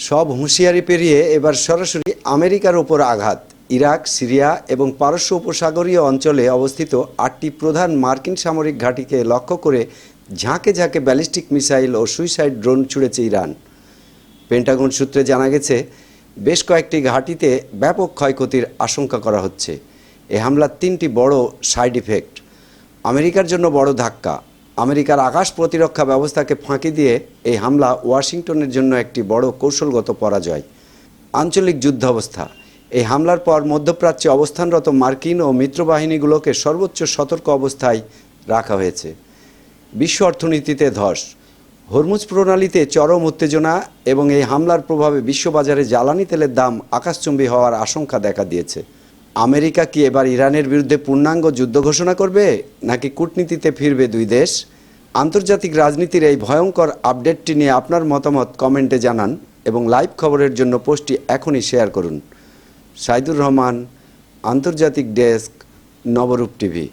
সব হুঁশিয়ারি পেরিয়ে এবার সরাসরি আমেরিকার ওপর আঘাত। ইরাক, সিরিয়া এবং পারস্য উপসাগরীয় অঞ্চলে অবস্থিত 8টি প্রধান মার্কিন সামরিক ঘাঁটিকে লক্ষ্য করে ঝাঁকে ঝাঁকে ব্যালিস্টিক মিসাইল ও সুইসাইড ড্রোন ছুড়েছে ইরান। পেন্টাগন সূত্রে জানা গেছে, বেশ কয়েকটি ঘাঁটিতে ব্যাপক ক্ষয়ক্ষতির আশঙ্কা করা হচ্ছে। এ হামলার 3টি বড় সাইড ইফেক্ট। আমেরিকার জন্য বড় ধাক্কা। আমেরিকার আকাশ প্রতিরক্ষা ব্যবস্থাকে ফাঁকি দিয়ে এই হামলা ওয়াশিংটনের জন্য একটি বড় কৌশলগত পরাজয়। আঞ্চলিক যুদ্ধাবস্থা। এই হামলার পর মধ্যপ্রাচ্যে অবস্থানরত মার্কিন ও মিত্রবাহিনীগুলোকে সর্বোচ্চ সতর্ক অবস্থায় রাখা হয়েছে। বিশ্ব অর্থনীতিতে ধস। হরমুজ প্রণালীতে চরম উত্তেজনা এবং এই হামলার প্রভাবে বিশ্ববাজারে জ্বালানি তেলের দাম আকাশচুম্বী হওয়ার আশঙ্কা দেখা দিয়েছে। আমেরিকা কি এবার ইরানের বিরুদ্ধে পূর্ণাঙ্গ যুদ্ধ ঘোষণা করবে, নাকি কূটনীতিতে ফিরবে দুই দেশ? আন্তর্জাতিক রাজনীতির এই ভয়ঙ্কর আপডেটটি নিয়ে আপনার মতামত কমেন্টে জানান এবং লাইভ খবরের জন্য পোস্টটি এখনই শেয়ার করুন। সাইদুর রহমান, আন্তর্জাতিক ডেস্ক, নবরূপ টিভি।